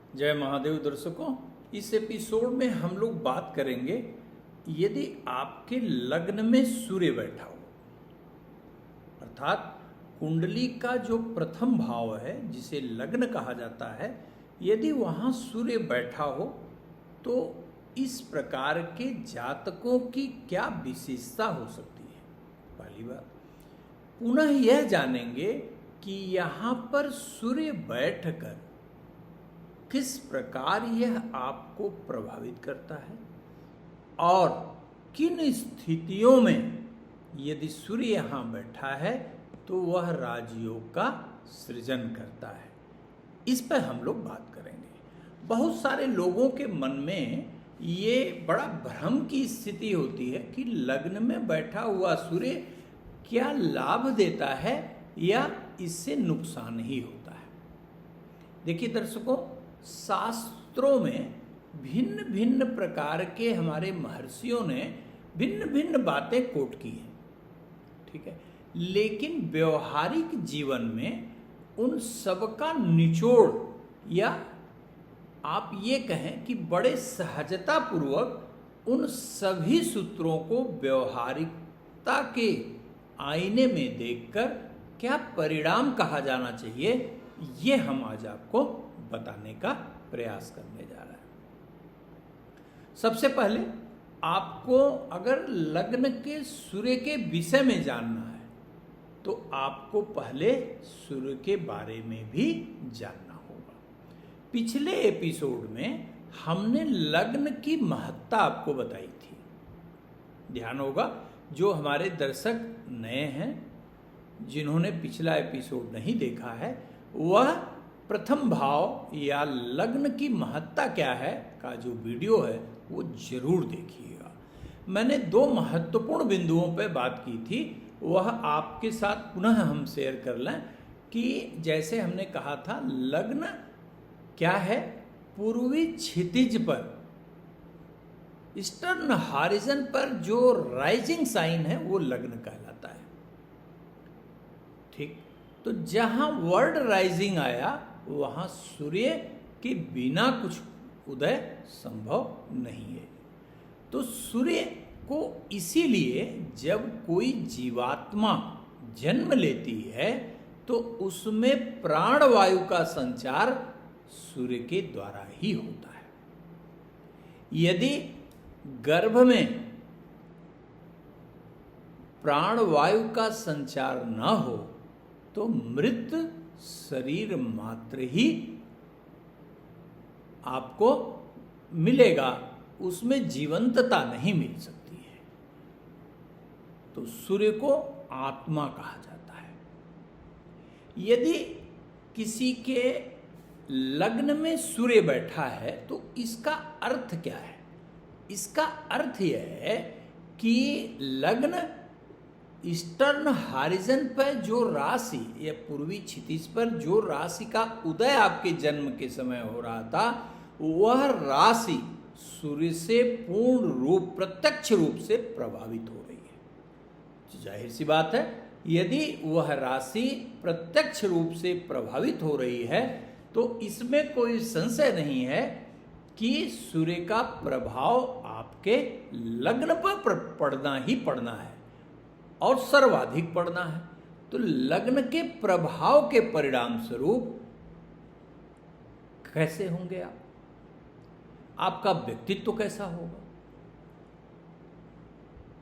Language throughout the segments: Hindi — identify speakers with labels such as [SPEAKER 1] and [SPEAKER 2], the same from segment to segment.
[SPEAKER 1] जय महादेव दर्शकों, इस एपिसोड में हम लोग बात करेंगे यदि आपके लग्न में सूर्य बैठा हो, अर्थात कुंडली का जो प्रथम भाव है जिसे लग्न कहा जाता है, यदि वहाँ सूर्य बैठा हो तो इस प्रकार के जातकों की क्या विशेषता हो सकती है। पहली बात, पुनः यह जानेंगे कि यहाँ पर सूर्य बैठकर किस प्रकार यह आपको प्रभावित करता है और किन स्थितियों में यदि सूर्य यहाँ बैठा है तो वह राजयोग का सृजन करता है। इस पर हम लोग बात करेंगे। बहुत सारे लोगों के मन में ये बड़ा भ्रम की स्थिति होती है कि लग्न में बैठा हुआ सूर्य क्या लाभ देता है या इससे नुकसान ही होता है। देखिए दर्शकों, शास्त्रों में भिन्न भिन्न प्रकार के हमारे महर्षियों ने भिन्न भिन्न बातें कोट की हैं, ठीक है, लेकिन व्यवहारिक जीवन में उन सब का निचोड़ या आप ये कहें कि बड़े सहजता पूर्वक उन सभी सूत्रों को व्यवहारिकता के आईने में देखकर क्या परिणाम कहा जाना चाहिए, ये हम आज आपको बताने का प्रयास करने जा रहे हैं। सबसे पहले आपको अगर लग्न के सूर्य के विषय में जानना है तो आपको पहले सूर्य के बारे में भी जानना होगा। पिछले एपिसोड में हमने लग्न की महत्ता आपको बताई थी। ध्यान होगा, जो हमारे दर्शक नए हैं, जिन्होंने पिछला एपिसोड नहीं देखा है, वह प्रथम भाव या लग्न की महत्ता क्या है का जो वीडियो है वो जरूर देखिएगा। मैंने दो महत्वपूर्ण बिंदुओं पर बात की थी, वह आपके साथ पुनः हम शेयर कर लें कि जैसे हमने कहा था, लग्न क्या है, पूर्वी क्षितिज पर ईस्टर्न हॉरिजन पर जो राइजिंग साइन है वो लग्न कहलाता है। ठीक, तो जहां वर्ड राइजिंग आया वहां सूर्य के बिना कुछ उदय संभव नहीं है। तो सूर्य को इसीलिए जब कोई जीवात्मा जन्म लेती है तो उसमें प्राणवायु का संचार सूर्य के द्वारा ही होता है। यदि गर्भ में प्राणवायु का संचार न हो तो मृत शरीर मात्र ही आपको मिलेगा, उसमें जीवंतता नहीं मिल सकती है। तो सूर्य को आत्मा कहा जाता है। यदि किसी के लग्न में सूर्य बैठा है तो इसका अर्थ क्या है? इसका अर्थ यह है कि लग्न ईस्टर्न हॉरिजन पर जो राशि या पूर्वी क्षितिज पर जो राशि का उदय आपके जन्म के समय हो रहा था, वह राशि सूर्य से पूर्ण रूप प्रत्यक्ष रूप से प्रभावित हो रही है। जाहिर सी बात है, यदि वह राशि प्रत्यक्ष रूप से प्रभावित हो रही है तो इसमें कोई संशय नहीं है कि सूर्य का प्रभाव आपके लग्न पर पड़ना ही पड़ना है और सर्वाधिक पड़ना है। तो लग्न के प्रभाव के परिणाम स्वरूप कैसे होंगे आप, आपका व्यक्तित्व कैसा होगा,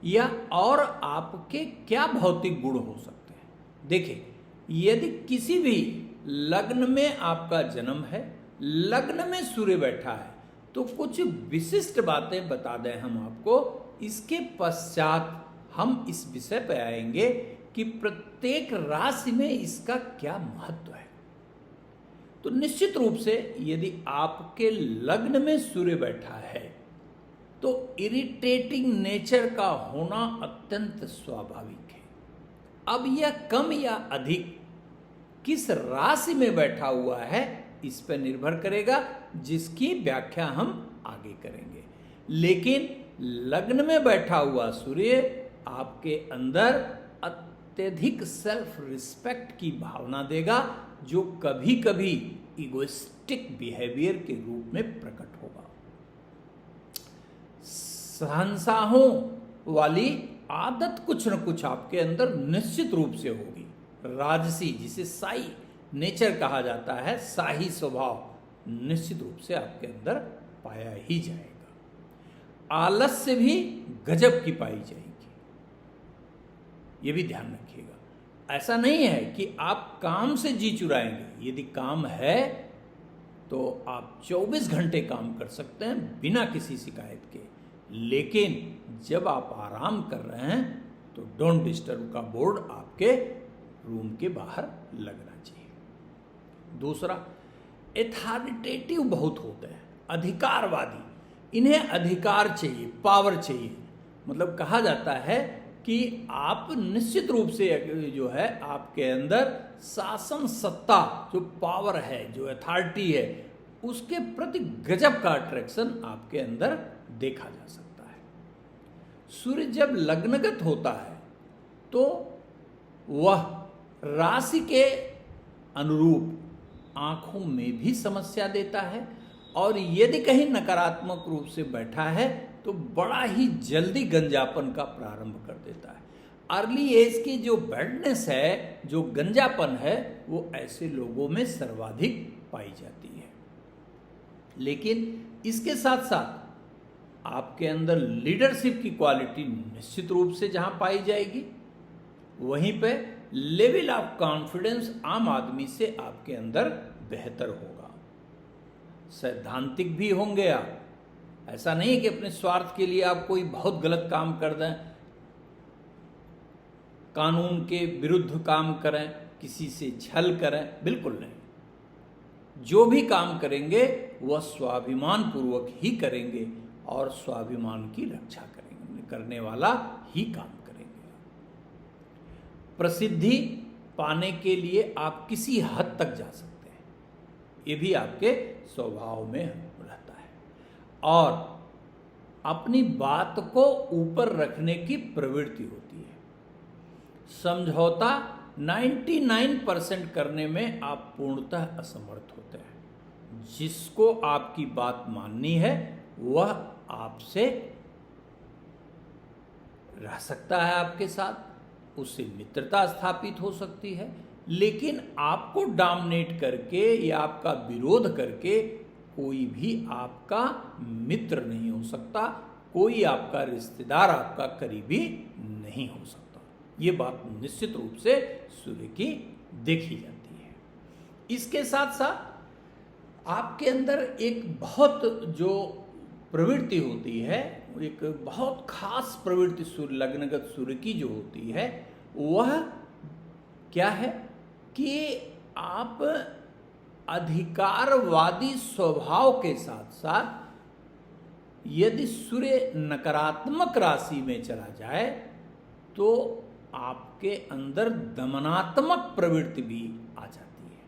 [SPEAKER 1] या और आपके क्या भौतिक गुण हो सकते हैं। देखिए, यदि किसी भी लग्न में आपका जन्म है, लग्न में सूर्य बैठा है, तो कुछ विशिष्ट बातें बता दें हम आपको। इसके पश्चात हम इस विषय पर आएंगे कि प्रत्येक राशि में इसका क्या महत्व है। तो निश्चित रूप से यदि आपके लग्न में सूर्य बैठा है तो इरिटेटिंग नेचर का होना अत्यंत स्वाभाविक है। अब यह कम या अधिक किस राशि में बैठा हुआ है इस पर निर्भर करेगा, जिसकी व्याख्या हम आगे करेंगे। लेकिन लग्न में बैठा हुआ सूर्य आपके अंदर अत्यधिक सेल्फ रिस्पेक्ट की भावना देगा, जो कभी कभी इगोइस्टिक बिहेवियर के रूप में प्रकट होगा। शहंशाहों वाली आदत कुछ न कुछ आपके अंदर निश्चित रूप से होगी। राजसी, जिसे साई नेचर कहा जाता है, शाही स्वभाव निश्चित रूप से आपके अंदर पाया ही जाएगा। आलस्य भी गजब की पाई जाएगी, ये भी ध्यान रखिएगा। ऐसा नहीं है कि आप काम से जी चुराएंगे। यदि काम है तो आप 24 घंटे काम कर सकते हैं बिना किसी शिकायत के, लेकिन जब आप आराम कर रहे हैं तो डोंट डिस्टर्ब का बोर्ड आपके रूम के बाहर लगना चाहिए। दूसरा, अथॉरिटेटिव बहुत होते हैं, अधिकारवादी। इन्हें अधिकार चाहिए, पावर चाहिए। मतलब कहा जाता है कि आप निश्चित रूप से जो है आपके अंदर शासन सत्ता, जो पावर है, जो अथॉरिटी है, उसके प्रति गजब का अट्रैक्शन आपके अंदर देखा जा सकता है। सूर्य जब लग्नगत होता है तो वह राशि के अनुरूप आंखों में भी समस्या देता है, और यदि कहीं नकारात्मक रूप से बैठा है तो बड़ा ही जल्दी गंजापन का प्रारंभ कर देता है। अर्ली एज की जो बैडनेस है, जो गंजापन है, वो ऐसे लोगों में सर्वाधिक पाई जाती है। लेकिन इसके साथ साथ आपके अंदर लीडरशिप की क्वालिटी निश्चित रूप से जहां पाई जाएगी, वहीं पे लेवल ऑफ कॉन्फिडेंस आम आदमी से आपके अंदर बेहतर होगा। सैद्धांतिक भी होंगे आप। ऐसा नहीं है कि अपने स्वार्थ के लिए आप कोई बहुत गलत काम कर दें, कानून के विरुद्ध काम करें, किसी से छल करें, बिल्कुल नहीं। जो भी काम करेंगे वह स्वाभिमान पूर्वक ही करेंगे और स्वाभिमान की रक्षा करेंगे, करने वाला ही काम करेंगे। प्रसिद्धि पाने के लिए आप किसी हद तक जा सकते हैं, ये भी आपके स्वभाव में रहता है। और अपनी बात को ऊपर रखने की प्रवृत्ति होती है। समझौता 99% करने में आप पूर्णतः असमर्थ होते हैं। जिसको आपकी बात माननी है वह आपसे रह सकता है, आपके साथ उससे मित्रता स्थापित हो सकती है, लेकिन आपको डोमिनेट करके या आपका विरोध करके कोई भी आपका मित्र नहीं हो सकता, कोई आपका रिश्तेदार, आपका करीबी नहीं हो सकता। ये बात निश्चित रूप से सूर्य की देखी जाती है। इसके साथ साथ आपके अंदर एक बहुत जो प्रवृत्ति होती है, एक बहुत खास प्रवृत्ति सूर्य लग्नगत सूर्य की जो होती है, वह क्या है कि आप अधिकारवादी स्वभाव के साथ साथ यदि सूर्य नकारात्मक राशि में चला जाए तो आपके अंदर दमनात्मक प्रवृत्ति भी आ जाती है,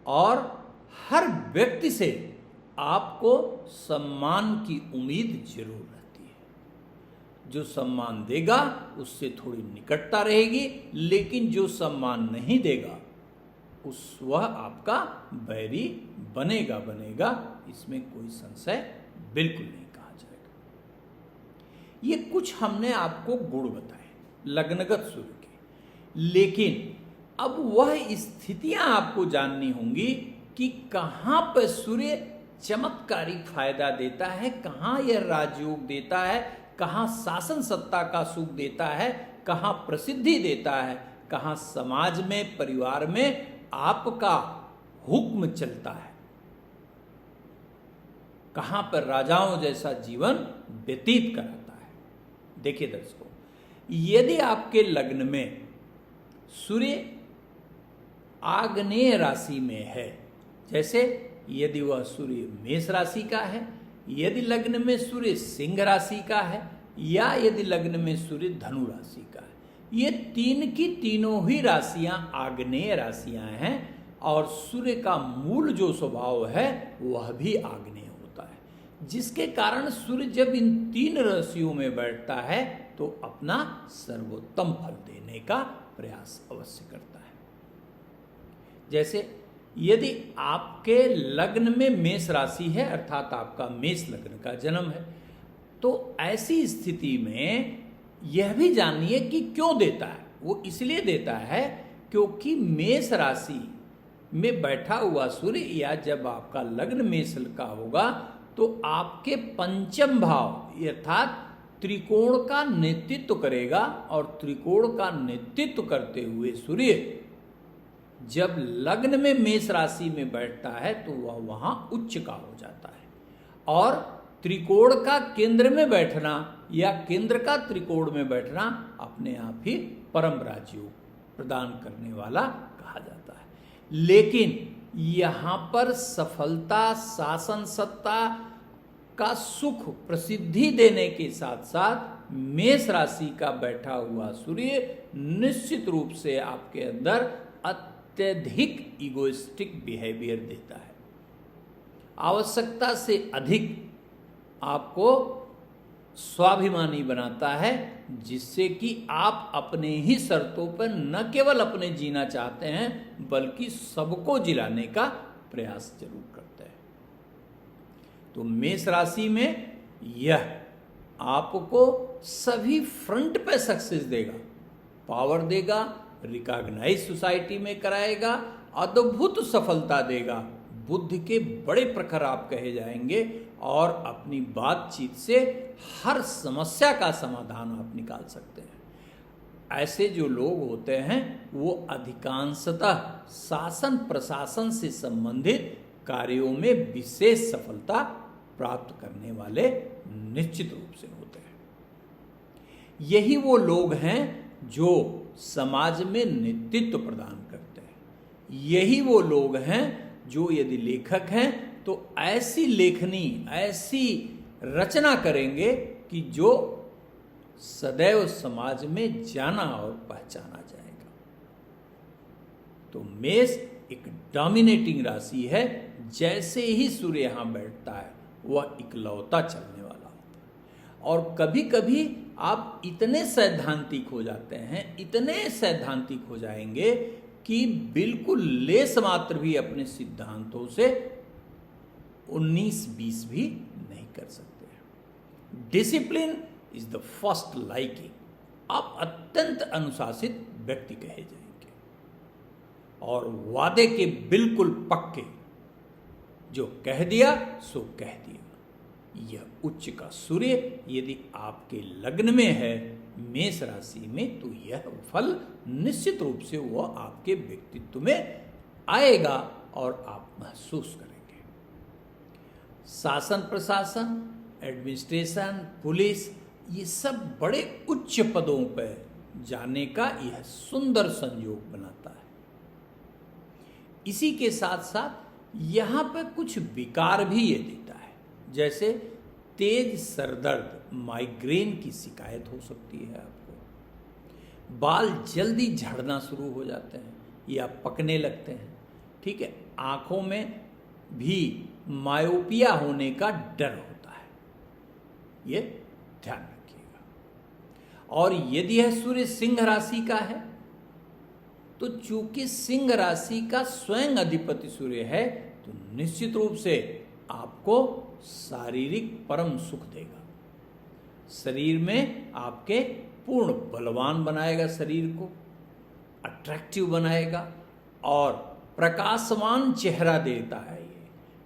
[SPEAKER 1] और हर व्यक्ति से आपको सम्मान की उम्मीद जरूर रहती है। जो सम्मान देगा उससे थोड़ी निकटता रहेगी, लेकिन जो सम्मान नहीं देगा वह आपका बैरी बनेगा, इसमें कोई संशय बिल्कुल नहीं कहा जाएगा। ये कुछ हमने आपको गुण बताए लग्नगत सूर्य के, लेकिन अब वह स्थितियां आपको जाननी होंगी कि कहां पर सूर्य चमत्कारिक फायदा देता है, कहां यह राजयोग देता है, कहां शासन सत्ता का सुख देता है, कहां प्रसिद्धि देता है, कहां समाज में, परिवार में आपका हुक्म चलता है, कहां पर राजाओं जैसा जीवन व्यतीत कराता है। देखिए दर्शकों, यदि आपके लग्न में सूर्य आग्नेय राशि में है, जैसे यदि वह सूर्य मेष राशि का है, यदि लग्न में सूर्य सिंह राशि का है, या यदि लग्न में सूर्य धनु राशि का है, ये तीन की तीनों ही राशियां आग्नेय राशियां हैं, और सूर्य का मूल जो स्वभाव है वह भी आग्नेय होता है, जिसके कारण सूर्य जब इन तीन राशियों में बैठता है तो अपना सर्वोत्तम फल देने का प्रयास अवश्य करता है। जैसे यदि आपके लग्न में मेष राशि है, अर्थात आपका मेष लग्न का जन्म है, तो ऐसी स्थिति में यह भी जानिए कि क्यों देता है। वो इसलिए देता है क्योंकि मेष राशि में बैठा हुआ सूर्य, या जब आपका लग्न मेष का होगा तो आपके पंचम भाव अर्थात त्रिकोण का नेतृत्व करेगा, और त्रिकोण का नेतृत्व करते हुए सूर्य जब लग्न में मेष राशि में बैठता है तो वह वहां उच्च का हो जाता है, और त्रिकोण का केंद्र में बैठना या केंद्र का त्रिकोण में बैठना अपने आप ही परम राजयोग प्रदान करने वाला कहा जाता है। लेकिन यहाँ पर सफलता, शासन सत्ता का सुख, प्रसिद्धि देने के साथ साथ मेष राशि का बैठा हुआ सूर्य निश्चित रूप से आपके अंदर अत्यधिक इगोइस्टिक बिहेवियर देता है। आवश्यकता से अधिक आपको स्वाभिमानी बनाता है, जिससे कि आप अपने ही शर्तों पर न केवल अपने जीना चाहते हैं बल्कि सबको जिलाने का प्रयास जरूर करते हैं। तो मेष राशि में यह आपको सभी फ्रंट पे सक्सेस देगा, पावर देगा, रिकॉग्नाइज सोसाइटी में कराएगा, अद्भुत सफलता देगा, बुद्धि के बड़े प्रखर आप कहे जाएंगे, और अपनी बातचीत से हर समस्या का समाधान आप निकाल सकते हैं। ऐसे जो लोग होते हैं वो अधिकांशतः शासन प्रशासन से संबंधित कार्यों में विशेष सफलता प्राप्त करने वाले निश्चित रूप से होते हैं। यही वो लोग हैं जो समाज में नेतृत्व प्रदान करते हैं। यही वो लोग हैं जो यदि लेखक हैं तो ऐसी लेखनी, ऐसी रचना करेंगे कि जो सदैव समाज में जाना और पहचाना जाएगा। तो मेष एक डोमिनेटिंग राशि है। जैसे ही सूर्य यहाँ बैठता है वह इकलौता चलने वाला होता है। और कभी कभी आप इतने सैद्धांतिक हो जाते हैं, इतने सैद्धांतिक हो जाएंगे कि बिल्कुल लेस मात्र भी अपने सिद्धांतों से 19-20 भी नहीं कर सकते हैं। Discipline is the first liking. आप अत्यंत अनुशासित व्यक्ति कहे जाएंगे, और वादे के बिल्कुल पक्के, जो कह दिया सो कह दिया। यह उच्च का सूर्य यदि आपके लग्न में है मेष राशि में, तो यह फल निश्चित रूप से वह आपके व्यक्तित्व में आएगा और आप महसूस करेंगे। शासन प्रशासन, एडमिनिस्ट्रेशन, पुलिस, ये सब बड़े उच्च पदों पर जाने का यह सुंदर संयोग बनाता है। इसी के साथ साथ यहाँ पर कुछ विकार भी ये देता है, जैसे तेज सरदर्द, माइग्रेन की शिकायत हो सकती है आपको, बाल जल्दी झड़ना शुरू हो जाते हैं या पकने लगते हैं, ठीक है, आँखों में भी मायोपिया होने का डर होता है, ये ध्यान रखिएगा। और यदि यह सूर्य सिंह राशि का है तो चूंकि सिंह राशि का स्वयं अधिपति सूर्य है, तो निश्चित रूप से आपको शारीरिक परम सुख देगा। शरीर में आपके पूर्ण बलवान बनाएगा, शरीर को अट्रैक्टिव बनाएगा और प्रकाशमान चेहरा देता है।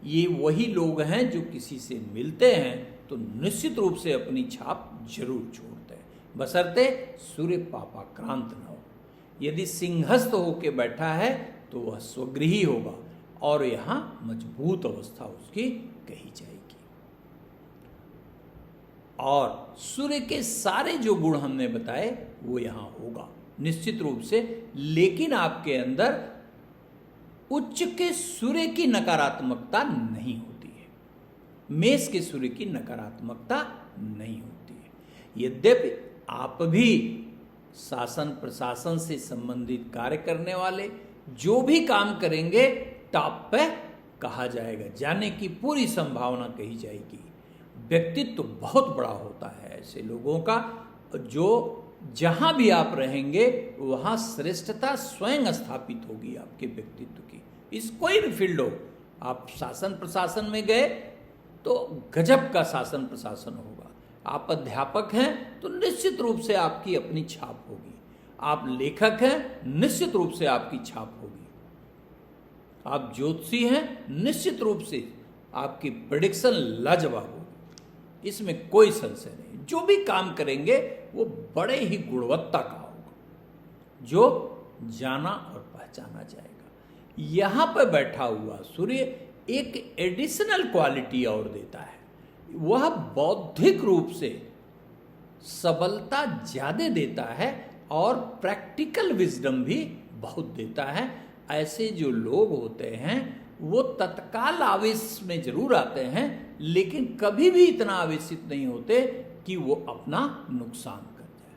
[SPEAKER 1] ये वही लोग हैं जो किसी से मिलते हैं तो निश्चित रूप से अपनी छाप जरूर छोड़ते हैं, बशर्ते सूर्य पापाक्रांत न हो। यदि सिंहस्थ होकर बैठा है तो वह स्वगृही होगा और यहाँ मजबूत अवस्था उसकी कही जाएगी। और सूर्य के सारे जो गुण हमने बताए वो यहाँ होगा निश्चित रूप से, लेकिन आपके अंदर उच्च के सूर्य की नकारात्मकता नहीं होती है, मेष के सूर्य की नकारात्मकता नहीं होती है। यद्यपि आप भी शासन प्रशासन से संबंधित कार्य करने वाले जो भी काम करेंगे टॉप पे कहा जाएगा, जाने की पूरी संभावना कही जाएगी। व्यक्तित्व बहुत बड़ा होता है ऐसे लोगों का, जो जहां भी आप रहेंगे वहां श्रेष्ठता स्वयं स्थापित होगी आपके व्यक्तित्व की, इस कोई भी फील्ड हो, आप शासन प्रशासन में गए तो गजब का शासन प्रशासन होगा। आप अध्यापक हैं तो निश्चित रूप से आपकी अपनी छाप होगी। आप लेखक हैं, निश्चित रूप से आपकी छाप होगी। आप ज्योतिषी हैं, निश्चित रूप से आपकी प्रेडिक्शन लाजवाब होगी। इसमें कोई संशय नहीं। जो भी काम करेंगे वो बड़े ही गुणवत्ता का होगा, जो जाना और पहचाना जाएगा। यहाँ पर बैठा हुआ सूर्य एक एडिशनल क्वालिटी और देता है। वह बौद्धिक रूप से सबलता ज़्यादा देता है और प्रैक्टिकल विजडम भी बहुत देता है। ऐसे जो लोग होते हैं वो तत्काल आवेश में जरूर आते हैं, लेकिन कभी भी इतना आवेशित नहीं होते कि वो अपना नुकसान कर जाए।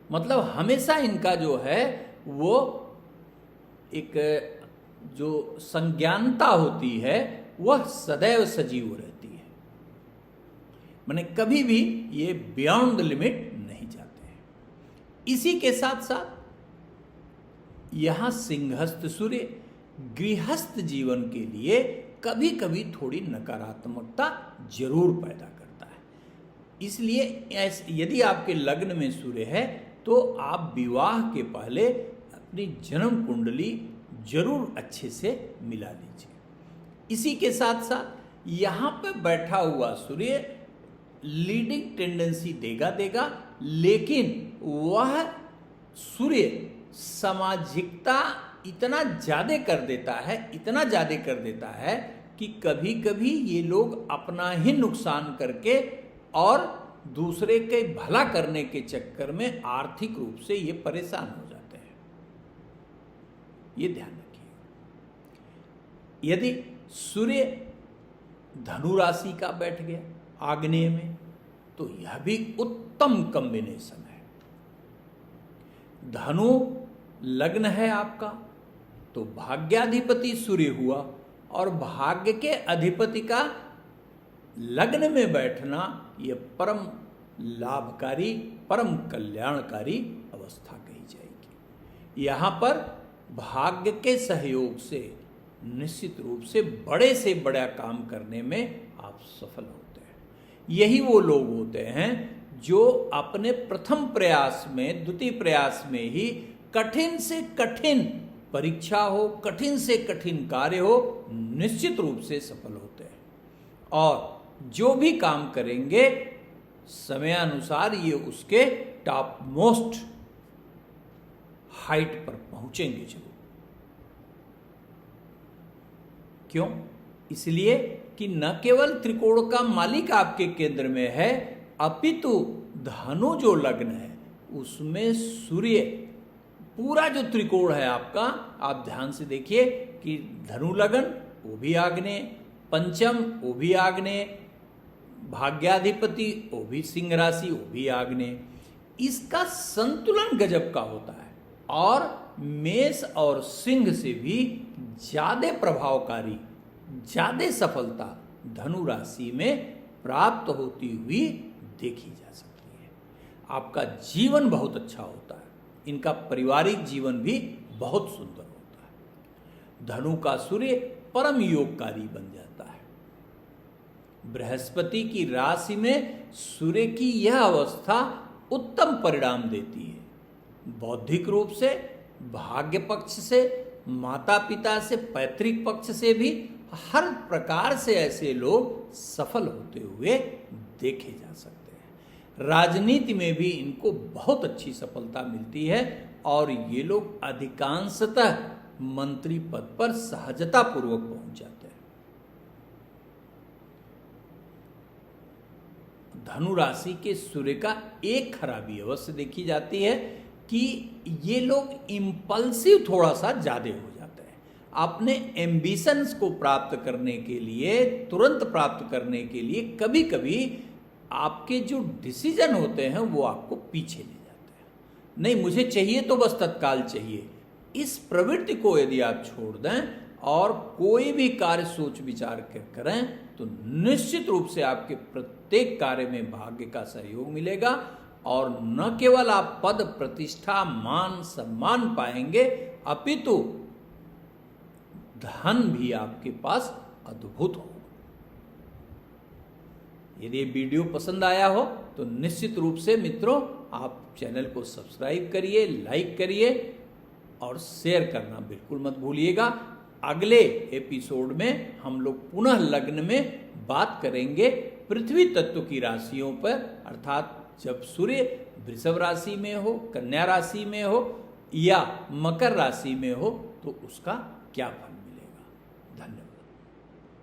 [SPEAKER 1] मतलब हमेशा इनका जो है वो एक जो संज्ञानता होती है वह सदैव सजीव रहती है। माने कभी भी ये बियॉन्ड द लिमिट नहीं जाते हैं। इसी के साथ साथ यहां सिंहस्थ सूर्य गृहस्थ जीवन के लिए कभी कभी थोड़ी नकारात्मकता जरूर पैदा करता है। इसलिए यदि आपके लग्न में सूर्य है तो आप विवाह के पहले अपनी जन्म कुंडली जरूर अच्छे से मिला लीजिए। इसी के साथ साथ यहाँ पे बैठा हुआ सूर्य लीडिंग टेंडेंसी देगा, लेकिन वह सूर्य सामाजिकता इतना ज़्यादा कर देता है कि कभी कभी ये लोग अपना ही नुकसान करके और दूसरे के भला करने के चक्कर में आर्थिक रूप से ये परेशान हो जाते हैं। ये ध्यान रखिए। यदि सूर्य धनु राशि का बैठ गया आग्नेय में तो यह भी उत्तम कॉम्बिनेशन है। धनु लग्न है आपका तो भाग्याधिपति सूर्य हुआ, और भाग्य के अधिपति का लग्न में बैठना यह परम लाभकारी, परम कल्याणकारी अवस्था कही जाएगी। यहाँ पर भाग्य के सहयोग से निश्चित रूप से बड़े से बड़ा काम करने में आप सफल होते हैं। यही वो लोग होते हैं जो अपने प्रथम प्रयास में, द्वितीय प्रयास में ही कठिन से कठिन परीक्षा हो, कठिन से कठिन कार्य हो, निश्चित रूप से सफल होते हैं। और जो भी काम करेंगे समयानुसार ये उसके टॉप मोस्ट हाइट पर पहुंचेंगे जरूर। क्यों? इसलिए कि न केवल त्रिकोण का मालिक आपके केंद्र में है, अपितु धनु जो लग्न है उसमें सूर्य, पूरा जो त्रिकोण है आपका, आप ध्यान से देखिए कि धनु लग्न वो भी आग्नेय, पंचम वो भी आग्नेय, भाग्याधिपति वो भी सिंह राशि वो भी आग्नेय। इसका संतुलन गजब का होता है और मेष और सिंह से भी ज्यादा प्रभावकारी, ज्यादा सफलता धनु राशि में प्राप्त होती हुई देखी जा सकती है। आपका जीवन बहुत अच्छा होता है, इनका पारिवारिक जीवन भी बहुत सुंदर होता है। धनु का सूर्य परम योगकारी बन जाता है। बृहस्पति की राशि में सूर्य की यह अवस्था उत्तम परिणाम देती है। बौद्धिक रूप से, भाग्य पक्ष से, माता पिता से, पैतृक पक्ष से भी हर प्रकार से ऐसे लोग सफल होते हुए देखे जा सकते हैं। राजनीति में भी इनको बहुत अच्छी सफलता मिलती है और ये लोग अधिकांशतः मंत्री पद पर सहजता पूर्वक पहुंच जाते हैं। धनु राशि के सूर्य का एक खराबी अवश्य देखी जाती है कि ये लोग इम्पल्सिव थोड़ा सा ज्यादा हो जाते हैं। अपने एम्बिशंस को प्राप्त करने के लिए, तुरंत प्राप्त करने के लिए कभी कभी आपके जो डिसीजन होते हैं वो आपको पीछे ले जाते हैं। नहीं, मुझे चाहिए तो बस तत्काल चाहिए। इस प्रवृत्ति को यदि आप छोड़ दें और कोई भी कार्य सोच विचार कर करें तो निश्चित रूप से आपके प्रत्येक कार्य में भाग्य का सहयोग मिलेगा और न केवल आप पद, प्रतिष्ठा, मान, सम्मान पाएंगे, अपितु धन भी आपके पास अद्भुत हो। यदि ये वीडियो पसंद आया हो तो निश्चित रूप से मित्रों आप चैनल को सब्सक्राइब करिए, लाइक करिए और शेयर करना बिल्कुल मत भूलिएगा। अगले एपिसोड में हम लोग पुनः लग्न में बात करेंगे पृथ्वी तत्व की राशियों पर, अर्थात जब सूर्य वृषभ राशि में हो, कन्या राशि में हो या मकर राशि में हो तो उसका क्या फल